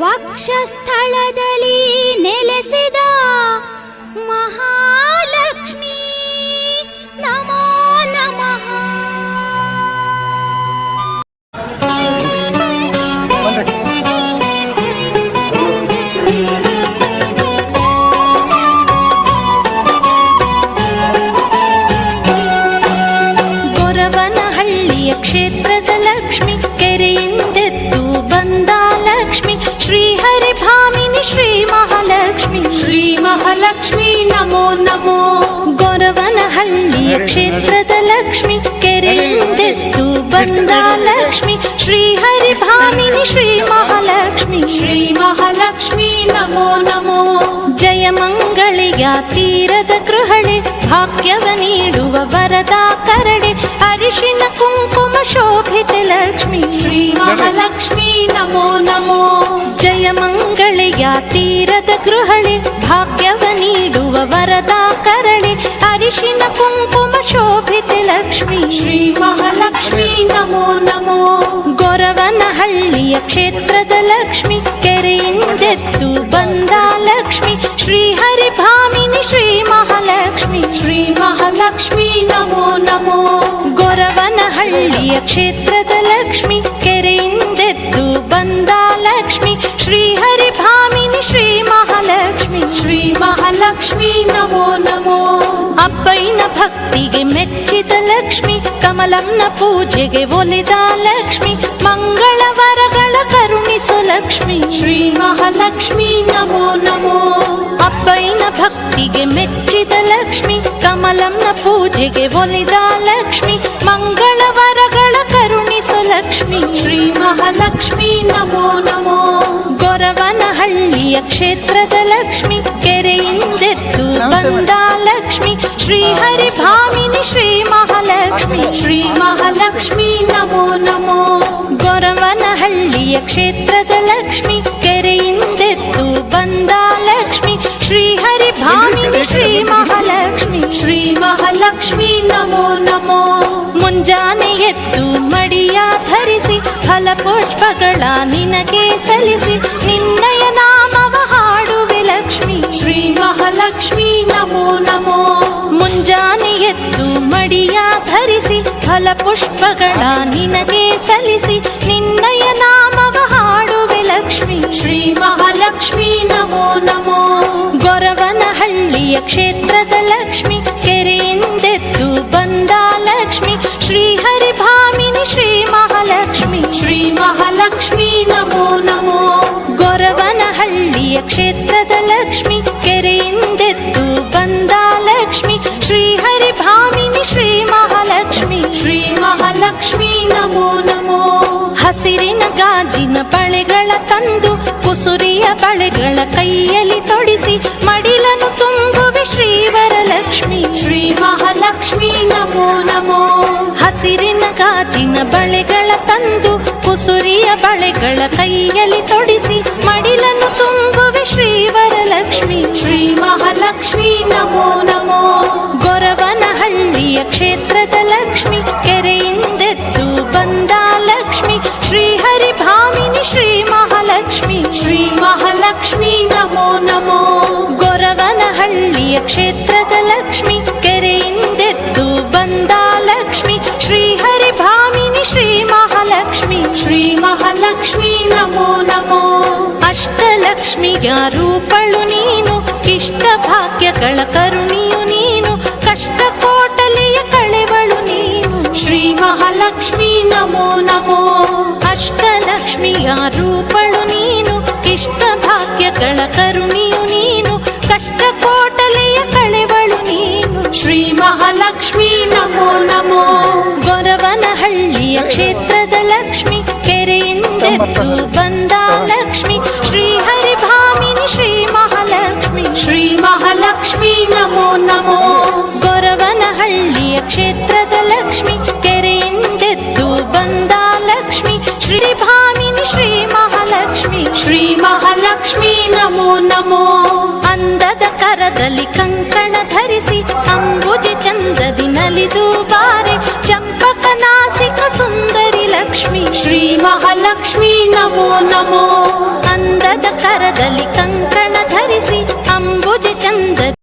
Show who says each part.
Speaker 1: ವಕ್ಷಸ್ಥಳದಲ್ಲಿ ನೆಲೆಸಿದ ಮಹಾಲಕ್ಷ್ಮೀ ನಮೋ ನಮಃ.
Speaker 2: ಗೊರವನಹಳ್ಳಿಯ ಕ್ಷೇತ್ರದ ಲಕ್ಷ್ಮಿ, ಕೆರೆಯಿಂದೆದ್ದು ಬಂದ ಲಕ್ಷ್ಮಿ, ಶ್ರೀಹರಿ ಭಾಮಿನಿ ಶ್ರೀ ಮಹಾಲಕ್ಷ್ಮಿ.
Speaker 3: ಶ್ರೀ ಮಹಾಲಕ್ಷ್ಮಿ ನಮೋ ನಮೋ.
Speaker 2: ಗೊರವನಹಳ್ಳಿಯ ಕ್ಷೇತ್ರದ ಲಕ್ಷ್ಮಿ, ಕೆರೆಯಿಂದೆದ್ದು ಬಂದ ಲಕ್ಷ್ಮಿ, ಶ್ರೀಹರಿ ಭಾಮಿನಿ ಶ್ರೀ ಮಹಾಲಕ್ಷ್ಮಿ.
Speaker 3: ಶ್ರೀ ಮಹಾಲಕ್ಷ್ಮಿ ನಮೋ ನಮೋ.
Speaker 2: ಜಯಮಂಗಳಿಯ ತೀರದ ಗೃಹಳೆ, ಭಾಗ್ಯವ ನೀಡುವ ವರದ ಕರಡೆ, ಅರಿಶಿನ ಕುಂಕುಮ ಶೋಭಿತ ಲಕ್ಷ್ಮಿ.
Speaker 3: ಶ್ರೀ ಮಹಾಲಕ್ಷ್ಮಿ ನಮೋ ನಮೋ.
Speaker 2: ಜಯಮಂಗಳಿಯ ತೀರದ ಗೃಹಳೆ, ಭಾಗ್ಯವ ನೀಡುವ ವರದ ಕರಳೆ, ಅರಿಶಿನ ಕುಂಕುಮ ಶೋಭಿತ ಲಕ್ಷ್ಮಿ.
Speaker 3: ಶ್ರೀ ಮಹಾಲಕ್ಷ್ಮಿ ನಮೋ ನಮೋ.
Speaker 2: ಗೊರವನಹಳ್ಳಿಯ ಕ್ಷೇತ್ರದ ಲಕ್ಷ್ಮಿ, ಕೆರೆಯಿಂದೆದ್ದು ಬಂದ ಲಕ್ಷ್ಮಿ, ಶ್ರೀಹರಿ ಭಾಮಿನಿ ಶ್ರೀ ಮಹಾಲಕ್ಷ್ಮಿ.
Speaker 3: ಶ್ರೀ ಮಹಾಲಕ್ಷ್ಮಿ ನಮೋ ನಮೋ.
Speaker 2: ಗೊರವನಹಳ್ಳಿಯ ಕ್ಷೇತ್ರದ ಲಕ್ಷ್ಮಿ, ಕೆರೆಯಿಂದೆದ್ದು ಬಂದ ಲಕ್ಷ್ಮಿ, ಶ್ರೀಹರಿ ಭಾಮಿನಿ ಶ್ರೀ ಮಹಾಲಕ್ಷ್ಮಿ.
Speaker 3: ಶ್ರೀ ಮಹಾಲಕ್ಷ್ಮಿ ನಮೋ ನಮೋ.
Speaker 2: ಅಬ್ಬೈನ ಭಕ್ತಿಗೆ ಮೆಚ್ಚಿದ ಲಕ್ಷ್ಮಿ, ಕಮಲಂನ ಪೂಜೆಗೆ ಒಲಿದ ಲಕ್ಷ್ಮಿ, ಮಂಗಳವರಗಳ ಕರುಣಿಸು ಲಕ್ಷ್ಮಿ.
Speaker 3: ಶ್ರೀ ಮಹಾಲಕ್ಷ್ಮಿ ನಮೋ ನಮೋ.
Speaker 2: ಅಬ್ಬೈನ ಭಕ್ತಿಗೆ ಮೆಚ್ಚಿದ ಲಕ್ಷ್ಮಿ, ಕಮಲಂನ ಪೂಜೆಗೆ ಒಲಿದ ಲಕ್ಷ್ಮಿ, ಮಂಗಳವರಗಳ ಕರುಣಿಸು ಲಕ್ಷ್ಮಿ.
Speaker 3: ಶ್ರೀ ಮಹಾಲಕ್ಷ್ಮಿ ನಮೋ ನಮೋ.
Speaker 2: ಗೊರವನಹಳ್ಳಿಯ ಕ್ಷೇತ್ರದ ಲಕ್ಷ್ಮಿ, ಕೆರೆಯಿಂದೆದ್ದು ಬಂದ ಲಕ್ಷ್ಮಿ, ಶ್ರೀಹರಿ ಭಾಮಿನಿ ಶ್ರೀ ಮಹಾಲಕ್ಷ್ಮಿ.
Speaker 3: ಶ್ರೀ ಮಹಾಲಕ್ಷ್ಮಿ ನಮೋ ನಮೋ.
Speaker 2: ಗೊರವನಹಳ್ಳಿಯ ಕ್ಷೇತ್ರದ ಲಕ್ಷ್ಮಿ, ಕೆರೆಯಿಂದೆದ್ದು ಬಂದ ಲಕ್ಷ್ಮಿ, ಶ್ರೀಹರಿ ಭಾಮಿನಿ ಶ್ರೀ ಮಹಾಲಕ್ಷ್ಮಿ.
Speaker 3: ಶ್ರೀ ಮಹಾಲಕ್ಷ್ಮಿ ನಮೋ ನಮೋ.
Speaker 2: ಮುಂಜಾನೆ ಎದ್ದು ಮಡಿಯ ಧರಿಸಿ, ಫಲಪುಷ್ಪಗಳ ನಿನಗೆ ಸಲ್ಲಿಸಿ, ನಿನ್ನಯ ನಾಮವ ಹಾಡುವೆ ಲಕ್ಷ್ಮಿ.
Speaker 3: ಶ್ರೀ ಮಹಾಲಕ್ಷ್ಮಿ ನಮೋ ನಮೋ.
Speaker 2: ಮುಂಜಾನೆ ಎದ್ದು ಮಡಿಯ ಧರಿಸಿ, ಫಲಪುಷ್ಪಗಳ ನಿನಗೆ ಸಲ್ಲಿಸಿ, ನಿನ್ನಯ ನಾಮವ ಹಾಡುವೆ ಲಕ್ಷ್ಮಿ.
Speaker 3: ಶ್ರೀ ಮಹಾಲಕ್ಷ್ಮಿ ನಮೋ ನಮೋ.
Speaker 2: ಗೊರವನಹಳ್ಳಿಯ ಕ್ಷೇತ್ರದ ಲಕ್ಷ್ಮಿ, ಕೆರೆಯಿಂದೆದ್ದು ಬಂದ ಲಕ್ಷ್ಮಿ, ಶ್ರೀಹರಿ ಭಾಮಿನಿ ಶ್ರೀ ಮಹಾಲಕ್ಷ್ಮಿ.
Speaker 3: ಶ್ರೀ ಮಹಾಲಕ್ಷ್ಮಿ ನಮೋ ನಮೋ.
Speaker 2: ಗೊರವನಹಳ್ಳಿಯ ಕ್ಷೇತ್ರದ ಲಕ್ಷ್ಮಿ, ಕೆರೆಯಿಂದೆದ್ದು ಬಂದ ಲಕ್ಷ್ಮಿ, ಶ್ರೀಹರಿ ಭಾಮಿನಿ ಶ್ರೀ ಮಹಾಲಕ್ಷ್ಮಿ.
Speaker 3: ಶ್ರೀ ಮಹಾಲಕ್ಷ್ಮಿ ನಮೋ ನಮೋ.
Speaker 2: ಹಸಿರಿನ ಗಾಜಿನ ಬಳೆಗಳ ತಂದು, ಕುಸುರಿಯ ಬಳೆಗಳ ಕೈಯಲ್ಲಿ ತೊಡಿಸಿ, ಮಡಿಲನು ತುಂಬುವೆ ಶ್ರೀವರಲಕ್ಷ್ಮಿ.
Speaker 3: ಶ್ರೀ ಮಹಾಲಕ್ಷ್ಮಿ ನಮೋ ನಮೋ.
Speaker 2: ಹಸಿರಿನ ಗಾಜಿನ ಬಳೆಗಳ ತಂದು, ಕುಸುರಿಯ ಬಳೆಗಳ ಕೈಯಲ್ಲಿ ತೊಡಿಸಿ, ಮಡಿಲನ್ನು ತುಂಬುವೆ ಶ್ರೀವರಲಕ್ಷ್ಮಿ.
Speaker 3: ಶ್ರೀ ಮಹಾಲಕ್ಷ್ಮಿ ನಮೋ ನಮೋ.
Speaker 2: ಗೊರವನಹಳ್ಳಿಯ ಕ್ಷೇತ್ರದ ಲಕ್ಷ್ಮಿ, ಕೆರೆಯಿಂದೆದ್ದು ಬಂದ ಲಕ್ಷ್ಮಿ, ಶ್ರೀಹರಿ ಭಾಮಿನಿ ಶ್ರೀ ಮಹಾಲಕ್ಷ್ಮಿ.
Speaker 3: ಶ್ರೀ ಮಹಾಲಕ್ಷ್ಮಿ ನಮೋ ನಮೋ.
Speaker 2: ಗೊರವನಹಳ್ಳಿಯ ಕ್ಷೇತ್ರದ ಲಕ್ಷ್ಮಿ, ಕೆರೆಯಿಂದೆದ್ದು ಬಂದ ಲಕ್ಷ್ಮಿ, ಶ್ರೀಹರಿ ಭಾಮಿನಿ ಶ್ರೀ ಮಹಾಲಕ್ಷ್ಮಿ.
Speaker 3: ಶ್ರೀ ಮಹಾಲಕ್ಷ್ಮಿ ನಮೋ ನಮೋ.
Speaker 2: ಅಷ್ಟಲಕ್ಷ್ಮಿಯ ರೂಪಳು ನೀನು, ಇಷ್ಟ ಭಾಗ್ಯಗಳ ಕರುಣಿಯು ನೀನು, ಕಷ್ಟ ಕೋಟಲೆಯ ಕಳೆವಳು ನೀನು.
Speaker 3: ಶ್ರೀ ಮಹಾಲಕ್ಷ್ಮಿ ನಮೋ ನಮೋ.
Speaker 2: ಅಷ್ಟಲಕ್ಷ್ಮಿಯ ರೂಪಳು ನೀನು, ಇಷ್ಟ ಭಾಗ್ಯಗಳ ಕರುಣಿಯು ನೀನು, ಕಷ್ಟ ಕೋಟಲೆಯ ಕಳೆವಳು ನೀನು.
Speaker 3: ಶ್ರೀ ಮಹಾಲಕ್ಷ್ಮಿ ನಮೋ ನಮೋ.
Speaker 2: ಗೊರವನಹಳ್ಳಿಯ ಕ್ಷೇತ್ರದ ಲಕ್ಷ್ಮಿ, ಕೆರೆಯಿಂದೆದ್ದು ಬಂದ ಲಕ್ಷ್ಮಿ, ಶ್ರೀಹರಿ ಭಾಮಿನಿ ಶ್ರೀ ಮಹಾಲಕ್ಷ್ಮಿ.
Speaker 3: ಶ್ರೀ ಮಹಾಲಕ್ಷ್ಮಿ ನಮೋ ನಮೋ.
Speaker 2: ಗೊರವನಹಳ್ಳಿಯ ಕ್ಷೇತ್ರದ ಲಕ್ಷ್ಮಿ, ಕೆರೆಯಿಂದೆದ್ದು ಬಂದ ಲಕ್ಷ್ಮಿ, ಶ್ರೀ ಭಾಮಿನಿ ಶ್ರೀ ಮಹಾಲಕ್ಷ್ಮಿ.
Speaker 3: ಶ್ರೀ ಮಹಾಲಕ್ಷ್ಮಿ ನಮೋ ನಮೋ.
Speaker 2: ಅಂದದ ಕರದಲ್ಲಿ ಕಂಕಣ ಧರಿಸಿ,